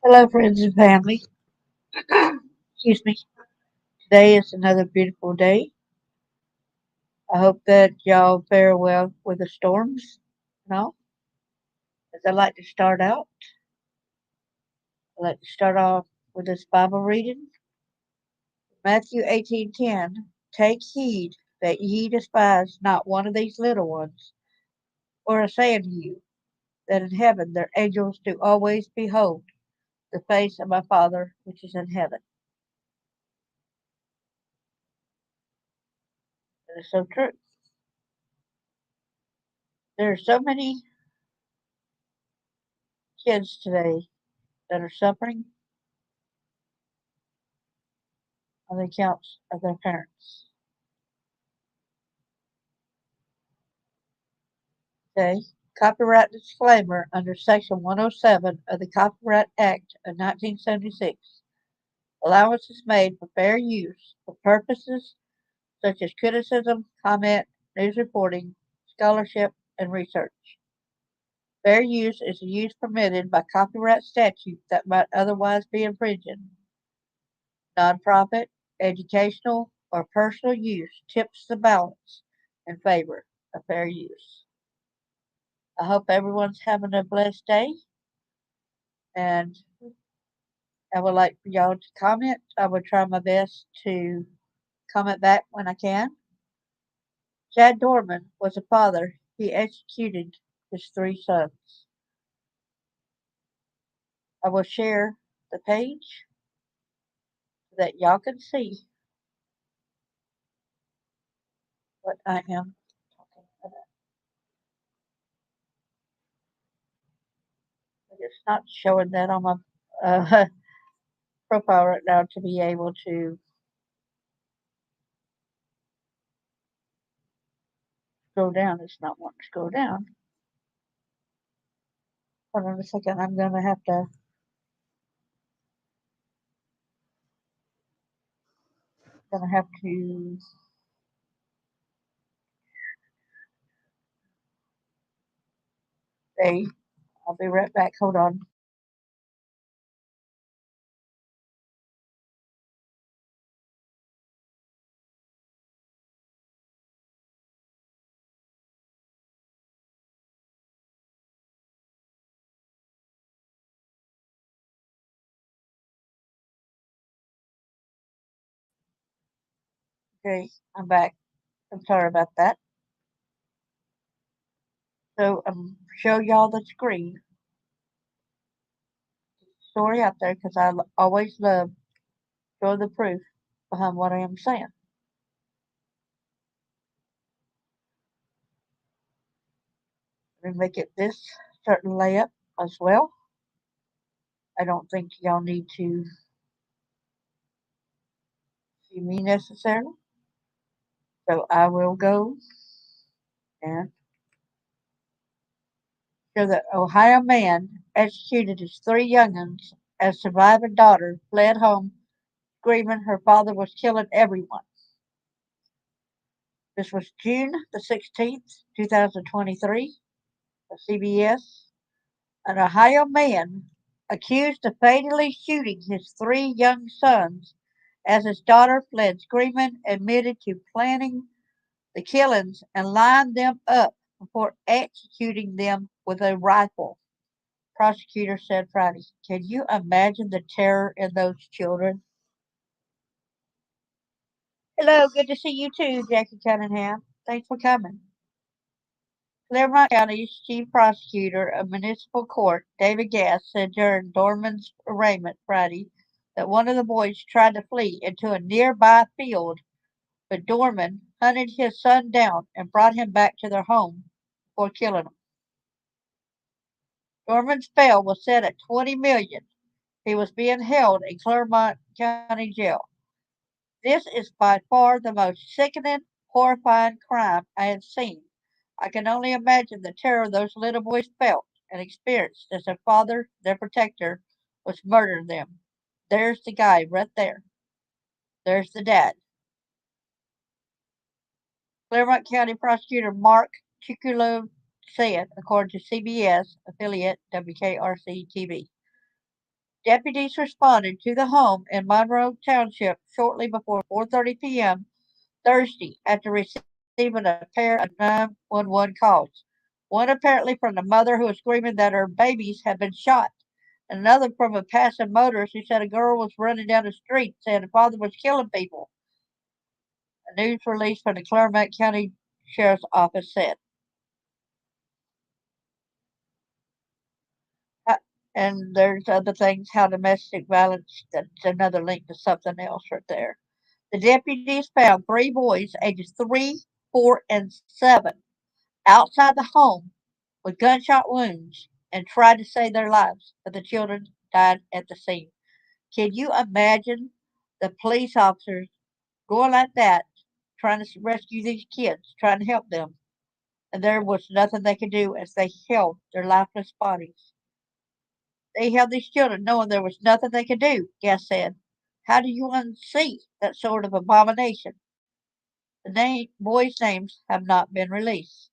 Hello, friends and family. Excuse me. Today is another beautiful day. I hope that y'all fare well with the storms. No, as I like to start out, I like to start off with this Bible reading. Matthew 18:10. Take heed that ye despise not one of these little ones. For I say unto you, that in heaven their angels do always behold the face of my Father which is in heaven. That is so true. There are so many kids today that are suffering on the accounts of their parents. Okay. Copyright disclaimer under Section 107 of the Copyright Act of 1976. Allowance is made for fair use for purposes such as criticism, comment, news reporting, scholarship, and research. Fair use is the use permitted by copyright statute that might otherwise be infringing. Nonprofit, educational, or personal use tips the balance in favor of fair use. I hope everyone's having a blessed day, and I would like for y'all to comment. I will try my best to comment back when I can. Chad Doerman was a father. He executed his three sons. I will share the page so that y'all can see what I am talking about. It's not showing that on my uh, profile right now to be able to scroll down. It's not wanting to scroll down. Hold on a second. I'm gonna have to say. I'll be right back. Hold on. Okay, I'm back. I'm sorry about that. So I'm show y'all the screen story out there because always love show the proof behind what I am saying. Let me make it this certain layup as well. I don't think y'all need to see me necessarily. So I will go and show that Ohio man executed his three young'uns as surviving daughter fled home screaming her father was killing everyone. This was June the 16th, 2023, of CBS. An Ohio man accused of fatally shooting his three young sons as his daughter fled screaming admitted to planning the killings and lined them up before executing them with a rifle, prosecutor said Friday. Can you imagine the terror in those children? Hello, good to see you too, Jackie Cunningham. Thanks for coming. Claremont County's chief prosecutor of municipal court, David Gass, said during Doerman's arraignment Friday that one of the boys tried to flee into a nearby field, but Doerman hunted his son down and brought him back to their home before killing him. Doerman's bail was set at $20 million. He was being held in Claremont County Jail. This is by far the most sickening, horrifying crime I have seen. I can only imagine the terror those little boys felt and experienced as their father, their protector, was murdering them. There's the guy right there. There's the dad. Claremont County Prosecutor Mark Chiculo said, according to CBS affiliate WKRC TV. Deputies responded to the home in Monroe Township shortly before 4:30 p.m. Thursday after receiving a pair of 911 calls. One apparently from the mother who was screaming that her babies had been shot, and another from a passing motorist who said a girl was running down the street saying the father was killing people. A news release from the Claremont County Sheriff's Office said. Uh, And there's other things, how domestic violence, that's another link to something else right there. The deputies found three boys, ages 3, 4, and 7, outside the home with gunshot wounds and tried to save their lives, but the children died at the scene. Can you imagine the police officers going like that, trying to rescue these kids, trying to help them? And there was nothing they could do as they held their lifeless bodies. They held these children knowing there was nothing they could do, Guest said. How do you unsee that sort of abomination? The boys' names have not been released.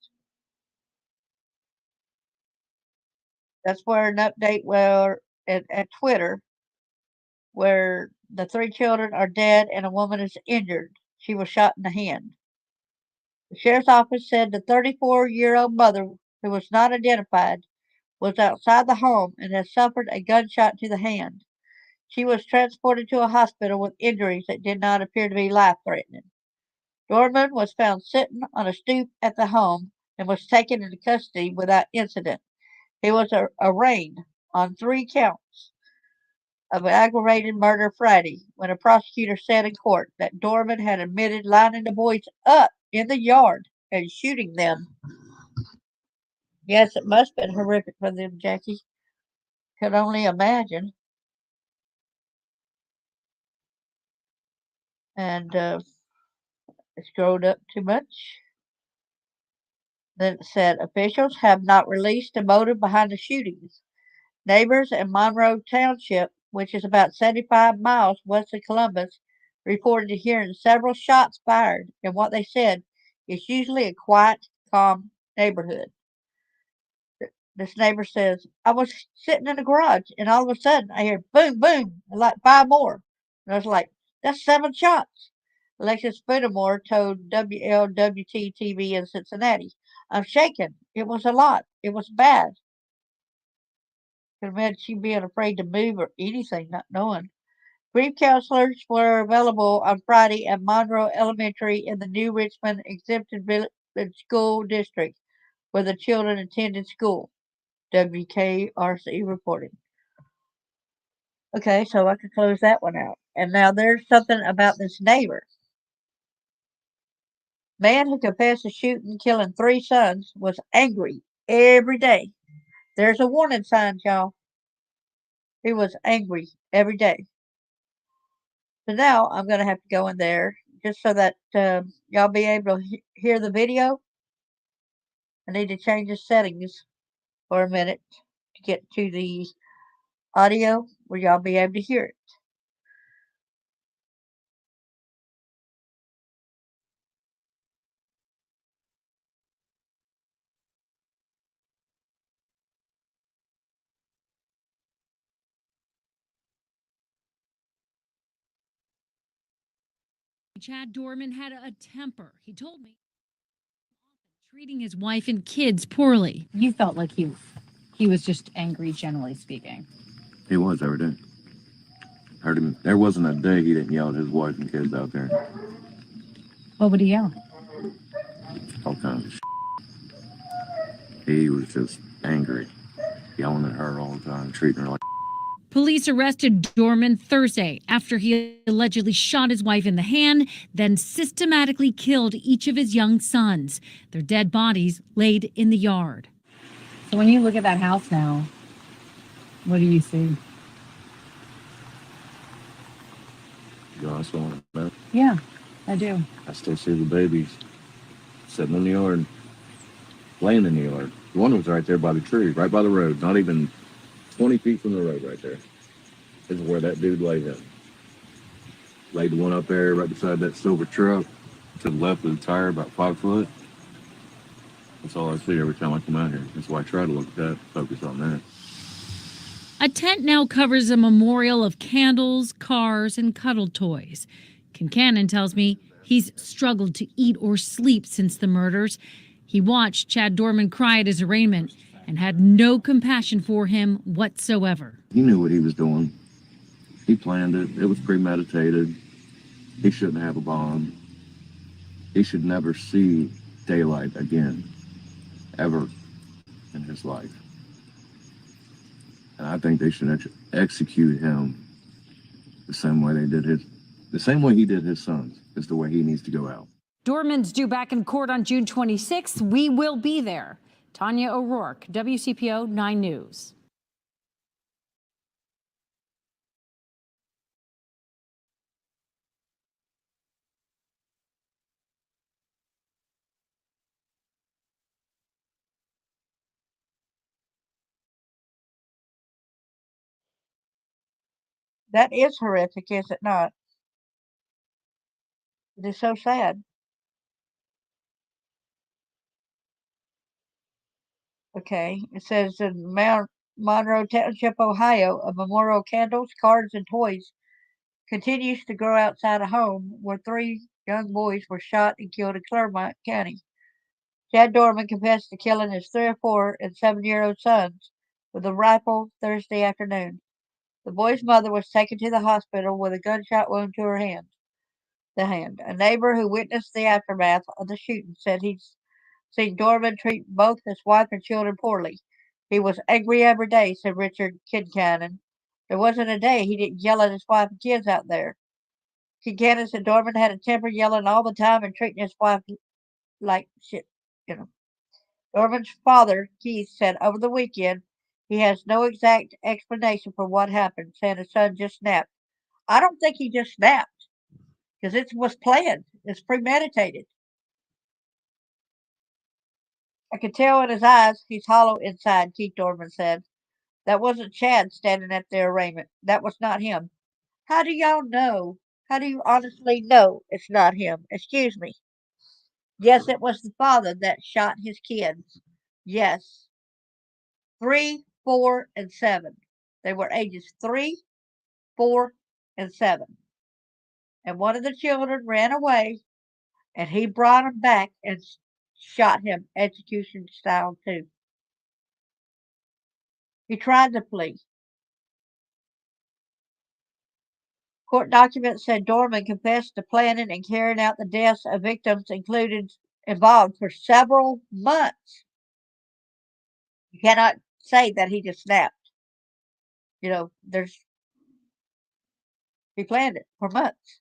That's where an update where at Twitter where the three children are dead and a woman is injured. She was shot in the hand. The sheriff's office said the 34-year-old mother, who was not identified, was outside the home and had suffered a gunshot to the hand. She was transported to a hospital with injuries that did not appear to be life threatening. Doerman was found sitting on a stoop at the home and was taken into custody without incident. He was arraigned on 3 counts of aggravated murder Friday when a prosecutor said in court that Doerman had admitted lining the boys up in the yard and shooting them. Yes, it must have been horrific for them, Jackie. Could only imagine. And it scrolled up too much. Then it said officials have not released the motive behind the shootings. Neighbors in Monroe Township, which is about 75 miles west of Columbus, reported hearing several shots fired in what they said is usually a quiet, calm neighborhood. This neighbor says, I was sitting in the garage and all of a sudden I hear boom, boom, and like 5 more. And I was like, that's 7 shots. Alexis Spudamore told WLWT TV in Cincinnati. I'm shaken. It was a lot. It was bad. Could imagine she being afraid to move or anything, not knowing. Grief counselors were available on Friday at Monroe Elementary in the New Richmond Exempted Village School District, where the children attended school. WKRC reporting. Okay, so I could close that one out. And now there's something about this neighbor. Man who confessed to shooting, killing 3 sons was angry every day. There's a warning sign, y'all. He was angry every day. So now I'm going to have to go in there just so that y'all be able to hear the video. I need to change the settings for a minute to get to the audio where y'all be able to hear it. Chad Doerman had a temper. He told me treating his wife and kids poorly. You felt like he was just angry, generally speaking. He was every day. Heard him. There wasn't a day he didn't yell at his wife and kids out there. What would he yell? All kinds of shit. He was just angry, yelling at her all the time, treating her like. Police arrested Doerman Thursday after he allegedly shot his wife in the hand, then systematically killed each of his young sons. Their dead bodies laid in the yard. So when you look at that house now, what do you see? You also want to know? Yeah, I do. I still see the babies sitting in the yard, laying in the yard. One was right there by the tree, right by the road, not even 20 feet from the road right there. This is where that dude laid him. Laid the one up there right beside that silver truck to the left of the tire, about 5 foot. That's all I see every time I come out here. That's why I try to look at that, focus on that. A tent now covers a memorial of candles, cars, and cuddle toys. Kincannon tells me he's struggled to eat or sleep since the murders. He watched Chad Doerman cry at his arraignment and had no compassion for him whatsoever. He knew what he was doing. He planned it. It was premeditated. He shouldn't have a bond. He should never see daylight again, ever in his life. And I think they should execute him the same way the same way he did his sons is the way he needs to go out. Doerman's due back in court on June 26th. We will be there. Tanya O'Rourke, WCPO 9 News. That is horrific, is it not? It is so sad. Okay, it says in Mount Monroe Township, Ohio, a memorial of candles, cards, and toys continues to grow outside a home where 3 young boys were shot and killed in Clermont County. Chad Doerman confessed to killing his 3, 4, and 7-year-old sons with a rifle Thursday afternoon. The boy's mother was taken to the hospital with a gunshot wound to her hand. A neighbor who witnessed the aftermath of the shooting said he'd seen Doerman treat both his wife and children poorly. He was angry every day, said Richard Kincannon. There wasn't a day he didn't yell at his wife and kids out there. Kincannon said Doerman had a temper, yelling all the time and treating his wife like shit, you know. Doerman's father, Keith, said over the weekend he has no exact explanation for what happened, saying his son just snapped. I don't think he just snapped because it was planned. It's premeditated. I could tell in his eyes he's hollow inside, Keith Doerman said. That wasn't Chad standing at the arraignment. That was not him. How do y'all know? How do you honestly know it's not him? Excuse me. Yes, it was the father that shot his kids. Yes. 3, 4, and 7. They were ages 3, 4, and 7. And one of the children ran away, and he brought him back and shot him execution style, too. He tried to flee. Court documents said Doerman confessed to planning and carrying out the deaths of victims involved for several months. You cannot say that he just snapped. He planned it for months.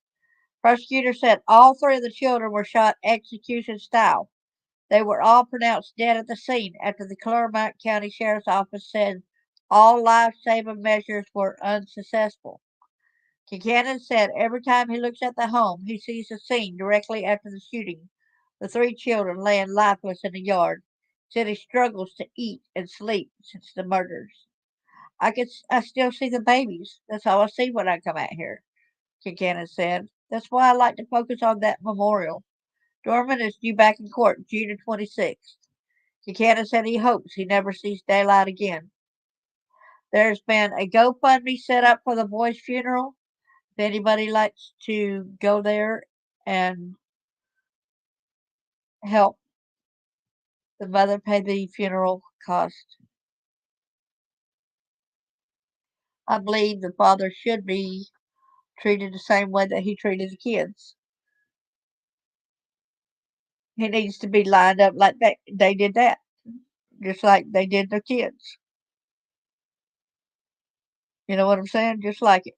Prosecutors said all 3 of the children were shot execution style. They were all pronounced dead at the scene after the Clermont County Sheriff's Office said all life-saving measures were unsuccessful. Kincannon said every time he looks at the home, he sees the scene directly after the shooting, the 3 children laying lifeless in the yard. Said he struggles to eat and sleep since the murders. I still see the babies. That's all I see when I come out here, Kincannon said. That's why I like to focus on that memorial. Doerman is due back in court June 26th. Kincannon said he hopes he never sees daylight again. There's been a GoFundMe set up for the boy's funeral. If anybody likes to go there and help the mother pay the funeral cost. I believe the father should be treated the same way that he treated the kids. He needs to be lined up like they did that, just like they did the kids. You know what I'm saying? Just like it.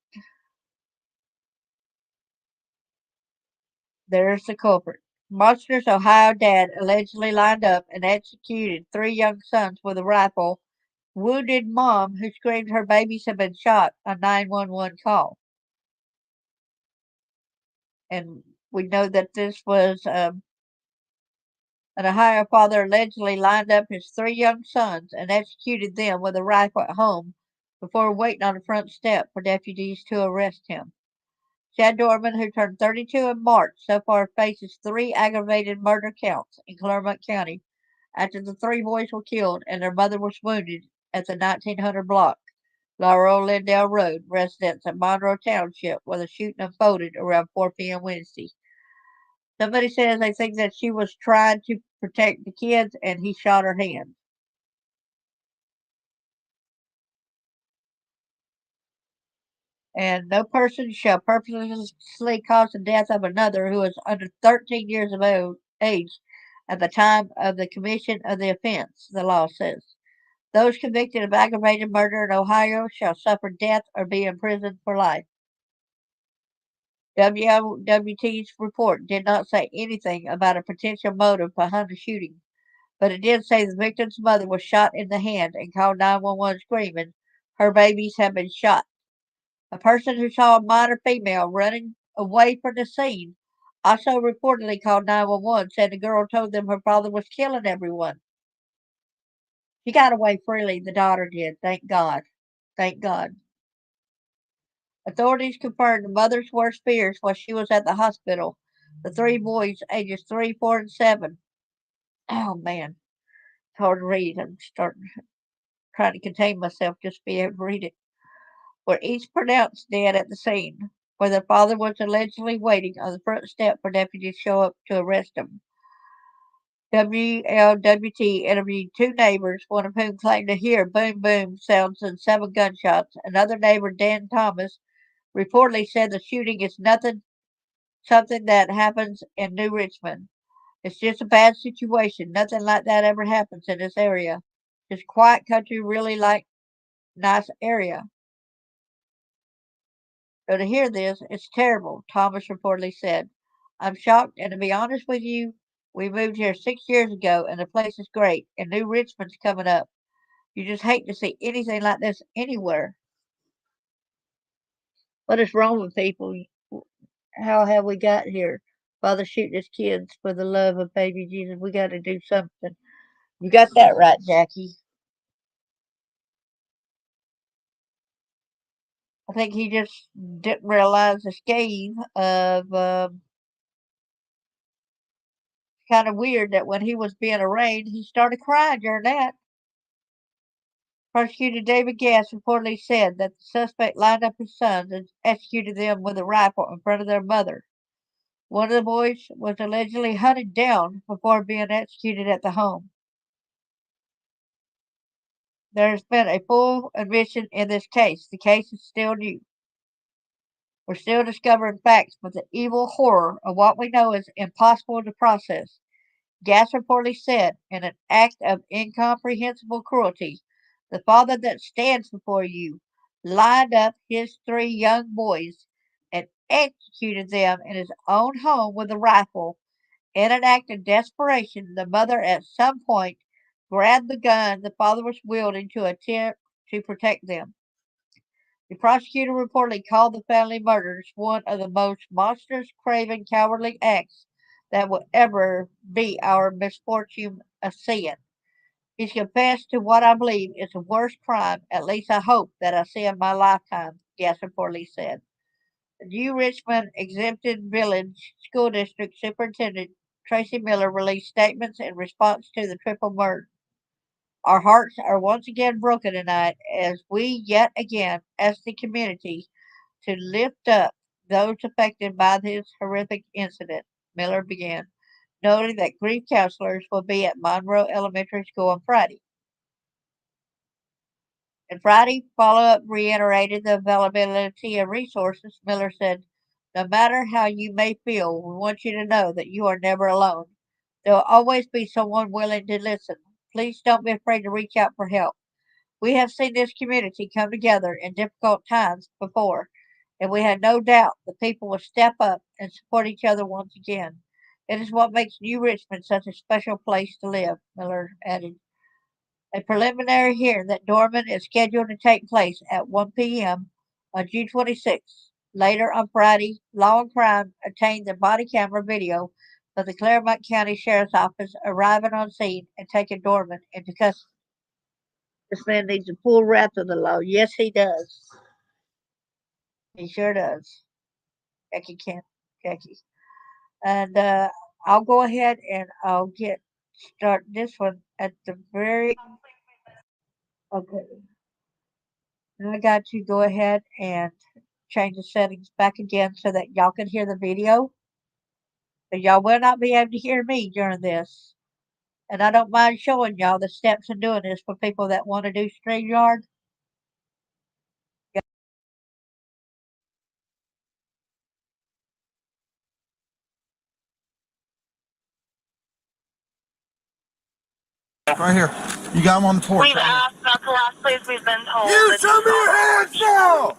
There's the culprit. Monsters Ohio dad allegedly lined up and executed 3 young sons with a rifle, wounded mom who screamed her babies had been shot on 911 call. And we know that this was an Ohio father allegedly lined up his 3 young sons and executed them with a rifle at home before waiting on the front step for deputies to arrest him. Chad Doerman, who turned 32 in March, so far faces 3 aggravated murder counts in Clermont County after the 3 boys were killed and their mother was wounded at the 1900 block. Laurel Lindell Road, residents of Monroe Township, where the shooting unfolded around 4 p.m. Wednesday. Somebody says they think that she was trying to protect the kids and he shot her hand. And no person shall purposely cause the death of another who is under 13 years of age at the time of the commission of the offense, the law says. Those convicted of aggravated murder in Ohio shall suffer death or be imprisoned for life. WWT's report did not say anything about a potential motive behind the shooting, but it did say the victim's mother was shot in the hand and called 911 screaming, "Her babies have been shot." A person who saw a minor female running away from the scene also reportedly called 911, said the girl told them her father was killing everyone. She got away freely, the daughter did, thank God. Thank God. Authorities confirmed the mother's worst fears while she was at the hospital. The three boys, ages 3, 4, and 7. Oh man, it's hard to read. I'm starting trying to contain myself just to be able to read it. Were each pronounced dead at the scene, where their father was allegedly waiting on the front step for deputies to show up to arrest him. WLWT interviewed two neighbors, one of whom claimed to hear boom boom sounds and 7 gunshots. Another neighbor, Dan Thomas, reportedly said the shooting is something that happens in New Richmond. It's just a bad situation. Nothing like that ever happens in this area. Just quiet country, really like nice area. So to hear this, it's terrible, Thomas reportedly said. I'm shocked, and to be honest with you, we moved here 6 years ago, and the place is great, and New Richmond's coming up. You just hate to see anything like this anywhere. What is wrong with people? How have we got here? Father shooting his kids for the love of baby Jesus. We got to do something. You got that right, Jackie. I think he just didn't realize the scathe of kind of weird that when he was being arraigned, he started crying during that. Prosecutor David Gass reportedly said that the suspect lined up his sons and executed them with a rifle in front of their mother. One of the boys was allegedly hunted down before being executed at the home. There has been a full admission in this case. The case is still new. We're still discovering facts, but the evil horror of what we know is impossible to process. Gass reportedly said, in an act of incomprehensible cruelty, the father that stands before you lined up his 3 young boys and executed them in his own home with a rifle. In an act of desperation, the mother at some point grabbed the gun the father was wielding to attempt to protect them. The prosecutor reportedly called the family murders one of the most monstrous, craven, cowardly acts that will ever be our misfortune of seeing. He's confessed to what I believe is the worst crime, at least I hope, that I see in my lifetime, Gass reportedly said. The New Richmond Exempted Village School District Superintendent Tracy Miller released statements in response to the triple murder. Our hearts are once again broken tonight as we yet again ask the community to lift up those affected by this horrific incident, Miller began, noting that grief counselors will be at Monroe Elementary School on Friday. And Friday, follow up reiterated the availability of resources. Miller said, "No matter how you may feel, we want you to know that you are never alone. There will always be someone willing to listen. Please don't be afraid to reach out for help. We have seen this community come together in difficult times before, and we had no doubt the people will step up and support each other once again. It is what makes New Richmond such a special place to live," Miller added. A preliminary hearing that Doerman is scheduled to take place at 1 p.m. on June 26th. Later on Friday, Law and Crime obtained the body camera video of the Claremont County Sheriff's Office arriving on scene and taking Doerman into custody. This man needs the full wrath of the law. Yes, he does. He sure does. Jackie can't. Jackie. And I'll go ahead and I'll start this one at the very. Okay. And I got to go ahead and change the settings back again so that y'all can hear the video. But y'all will not be able to hear me during this. And I don't mind showing y'all the steps in doing this for people that want to do StreamYard. Right here. You got him on the porch. We've asked, that's the last place we've been told. You show me your hands now!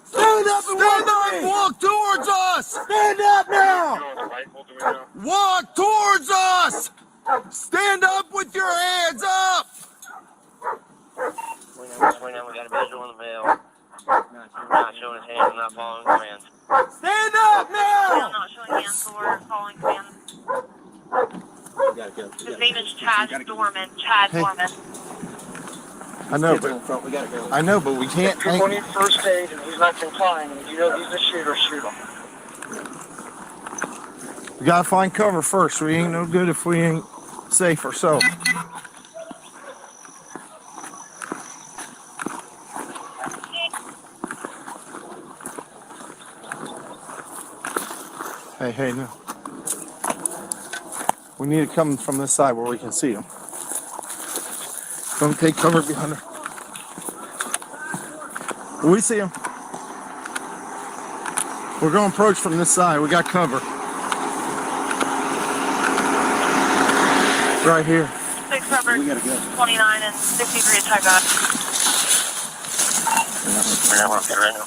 Stand up and walk towards us! Stand up now! Walk towards us! Stand up with your hands up! We know we got a visual in the mail. Not showing his hands, not following commands. Stand up now! Not showing hands, so we're following commands. His name is Chad Doerman. Chad Doerman. I know, but we can't. People need first aid, and he's not complying. You know he's a shooter, shoot him. We gotta find cover first. We ain't no good if we ain't safe ourselves. Hey, no. We need to come from this side where we can see them. Don't take cover behind her. We see them. We're going to approach from this side. We got cover. Right here. 6 covered, 29 and 63 attack on. We're okay right now.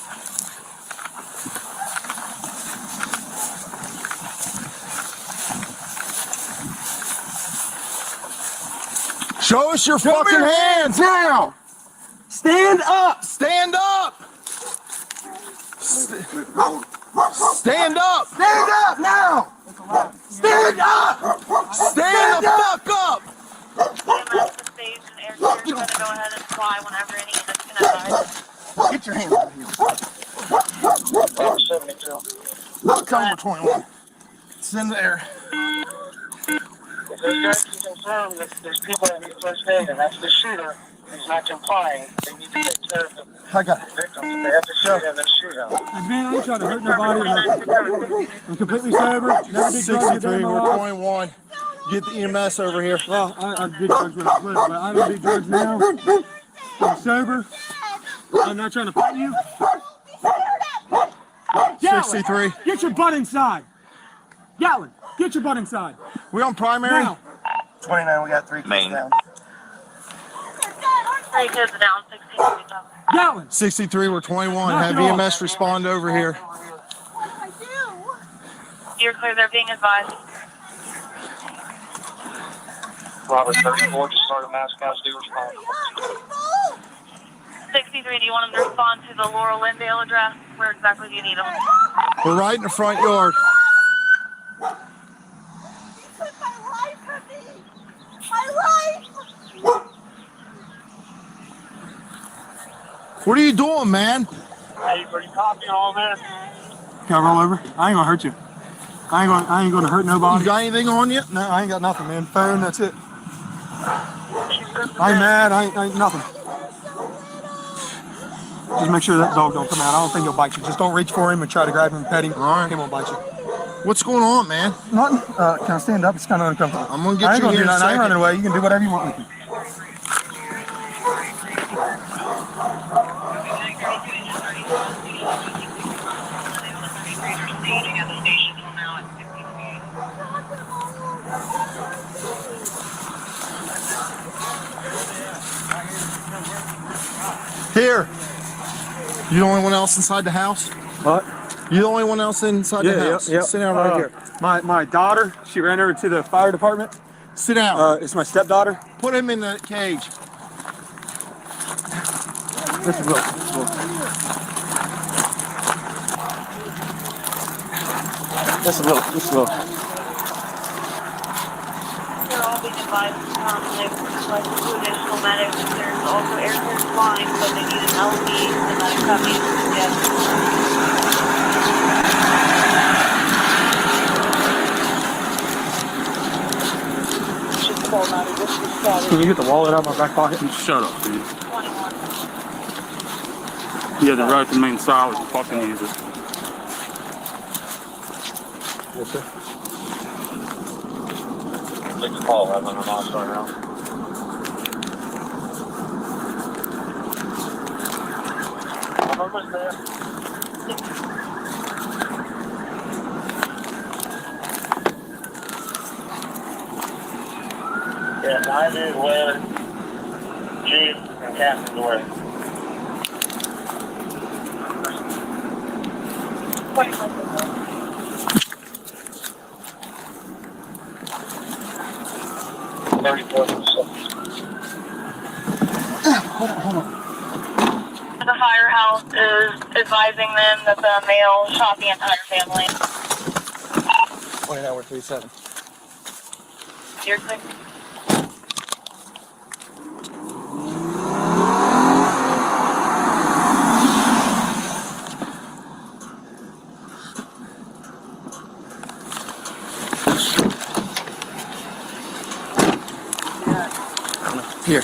Show us your fucking hands now! Stand up! Stand up! Stand up! Stand up now! Stand up! Stand the fuck up! EMS to stage and air carrier trying to go ahead and fly whenever any units can advise. Get your hands out of here. 72. Cover 21. It's in the air. If those guys can confirm that there's people that need first aid, and that's the shooter, he's not complying, they need to take care of the I got it. victims. They have to shoot him and shoot him. Man, I ain't trying to hurt nobody. I'm completely sober. Never did drugs a day 63, in my we're life. 21. Get the EMS over here. Well, I did drugs when I was little, but I don't do drugs now. I'm sober. I'm not trying to fight you. Gatlin, 63. get your butt inside. Gatlin, get your butt inside. We on primary? Now. 29, we got 3 kids down. 3 kids down, 16 down. Gatlin. 63, we're 21. Knock Have it off. EMS respond over here. You're clear, they're being advised. Robert 34, just started mass cast, do respond. 63, do you want them to respond to the Laurel Lindale address? Where exactly do you need them? We're right in the front yard. What are you doing, man? Hey, are you copying all this? Can I roll over? I ain't gonna hurt you. I ain't gonna hurt You nobody. got anything on you? No, I ain't got nothing, man. Phone, that's it. I ain't mad. I ain't nothing. Just make sure that dog don't come out. I don't think he'll bite you. Just don't reach for him and try to grab him and pet him. All right. He won't bite you. What's going on, man? Nothing. Can I stand up? It's kind of uncomfortable. I'm gonna get I ain't you gonna here do in a nothing. I ain't second. running away. You can do whatever you want with me. Here. You the only one else inside the house? What? You the only one else inside the house? yeah. Sit down right here. My daughter, she ran over to the fire department. Sit down. It's my stepdaughter. Put him in the cage. This is Will. This is Will. They're all being advised to come. They've requested 2 additional medics. There's also air crews flying, but they need an LV. The medics have needs to get. Can you get the wallet out of my back pocket? Shut up, dude. 21. Yeah, the road to main style was fucking easy. Yes, sir. Take the call. I'm on an off right now. I'm almost there. Yeah, 90 west, Chief, and Captain's Way. The firehouse is advising them that the male shot the entire family. 29-37. You're clear. Here.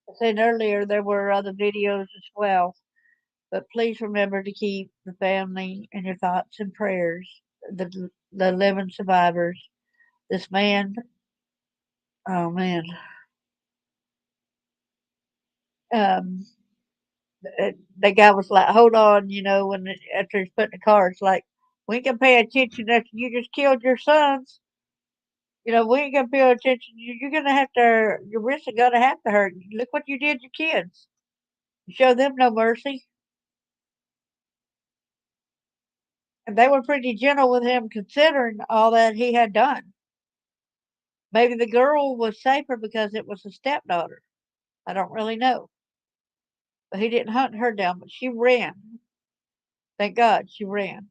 I said earlier there were other videos as well, but please remember to keep the family in your thoughts and prayers. The living survivors. This man, oh man, um, the guy was like, "Hold on," when after he's putting the car, it's like, "We ain't gonna pay attention after you just killed your sons. We ain't gonna pay attention. You're gonna have to. Your wrists are gonna have to hurt. Look what you did to your kids. You show them no mercy." And they were pretty gentle with him considering all that he had done. Maybe the girl was safer because it was a stepdaughter. I don't really know. But he didn't hunt her down, but she ran. Thank God she ran.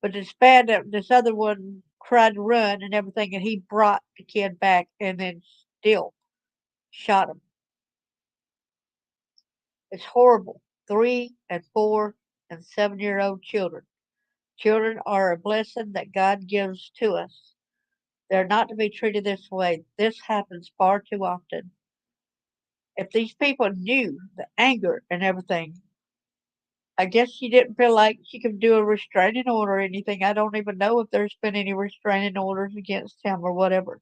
But it's bad that this other one tried to run and everything, and he brought the kid back and then still shot him. It's horrible. 3 and 4 and 7-year-old children. Children are a blessing that God gives to us. They're not to be treated this way. This happens far too often. If these people knew the anger and everything, I guess she didn't feel like she could do a restraining order or anything. I don't even know if there's been any restraining orders against him or whatever.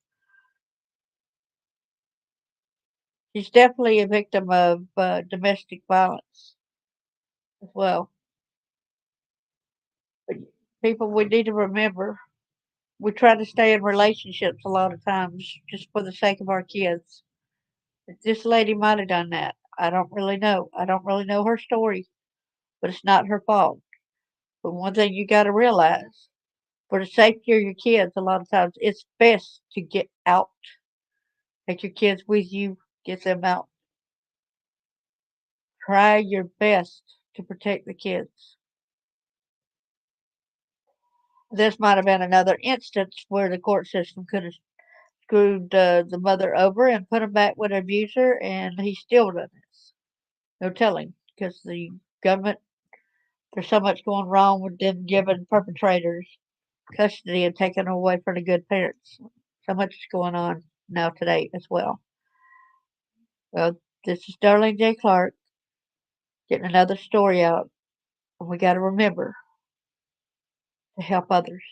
She's definitely a victim of domestic violence as well. But people, we need to remember we try to stay in relationships a lot of times just for the sake of our kids. This lady might have done that. I don't really know. I don't really know her story, but it's not her fault. But one thing you got to realize for the safety of your kids, a lot of times it's best to get out. Take your kids with you, get them out. Try your best to protect the kids. This might have been another instance where the court system could have screwed the mother over and put him back with an abuser, and he still done this. No telling, because the government, there's so much going wrong with them giving perpetrators custody and taking them away from the good parents. So much is going on now today as well. Well, this is Darlene J. Clark getting another story out, and we got to remember to help others.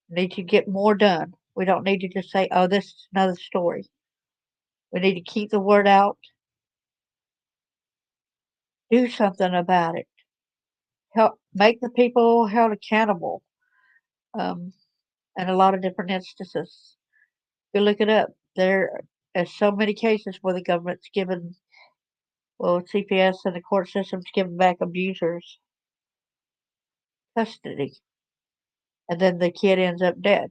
We need to get more done. We don't need to just say, "Oh, this is another story." We need to keep the word out, do something about it, help make the people held accountable. Um, in a lot of different instances, you look it up. There, There's so many cases where the government's given, well, CPS and the court system's giving back abusers custody, and then the kid ends up dead.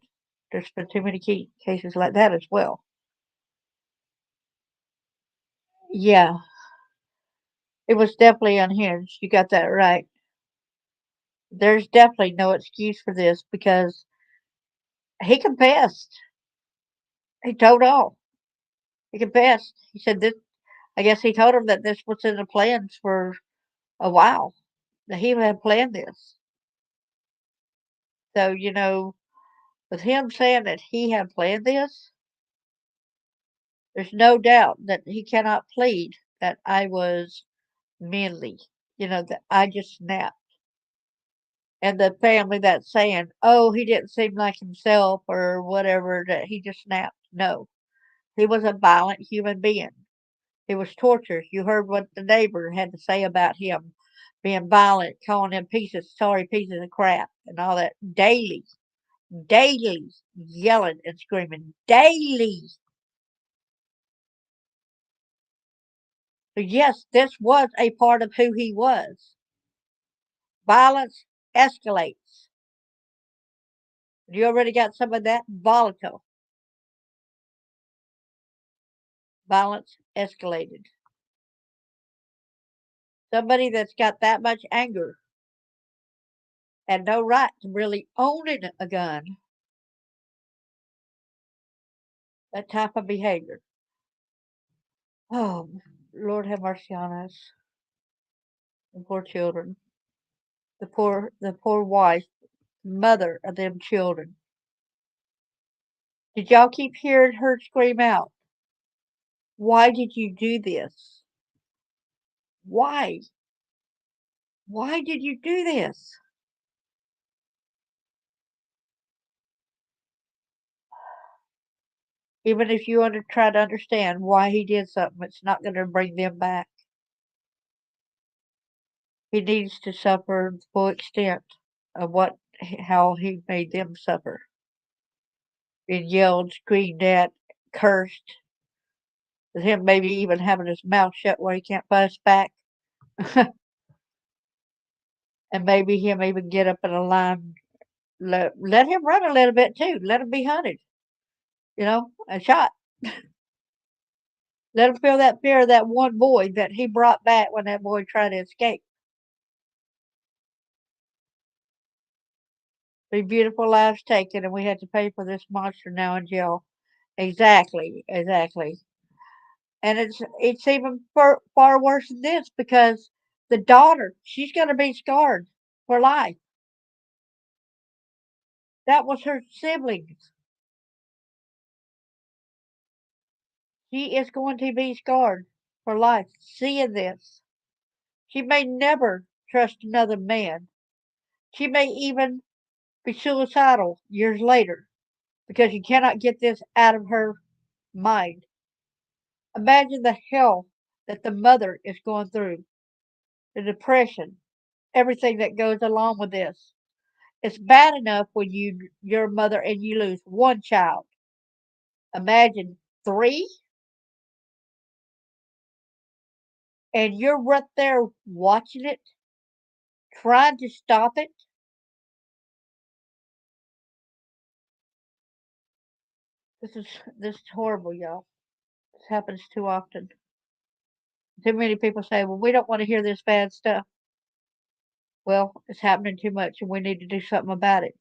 There's been too many cases like that as well. Yeah, it was definitely unhinged. You got that right. There's definitely no excuse for this because he confessed. He told all. He confessed. He said this. I guess he told him that this was in the plans for a while. That he had planned this. So with him saying that he had planned this, there's no doubt that he cannot plead that I was mentally, that I just snapped. And the family that's saying, oh, he didn't seem like himself or whatever, that he just snapped. No, he was a violent human being. He was tortured. You heard what the neighbor had to say about him being violent, calling him sorry pieces of crap, and all that daily, yelling and screaming, daily. So, yes, this was a part of who he was. Violence escalates. You already got some of that volatile. Violence escalated. Somebody that's got that much anger had no right to really owning a gun. That type of behavior. Oh, Lord have mercy on us. The poor children. The poor wife, mother of them children. Did y'all keep hearing her scream out? Why did you do this? Why? Why did you do this? Even if you try to understand why he did something, it's not going to bring them back. He needs to suffer the full extent of how he made them suffer. Being yelled, screamed at, cursed, with him maybe even having his mouth shut where he can't fuss back. And maybe him even get up in a line. Let him run a little bit too. Let him be hunted, and shot. Let him feel that fear of that one boy that he brought back when that boy tried to escape. Three beautiful lives taken, and we had to pay for this monster now in jail. Exactly. And it's even far worse than this because the daughter, she's going to be scarred for life. That was her siblings. She is going to be scarred for life seeing this. She may never trust another man. She may even be suicidal years later because you cannot get this out of her mind. Imagine the hell that the mother is going through, the depression, everything that goes along with this. It's bad enough when you're a mother and you lose one child. Imagine three, and you're right there watching it, trying to stop it. This is horrible, y'all. This happens too often. Too many people say, "Well, we don't want to hear this bad stuff." Well, it's happening too much, and we need to do something about it.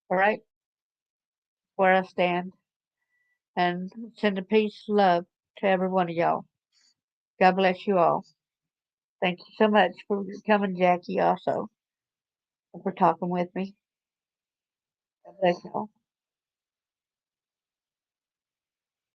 All right, where I stand, and send a peace, love to every one of y'all. God bless you all. Thank you so much for coming, Jackie. Also, and for talking with me. God bless y'all.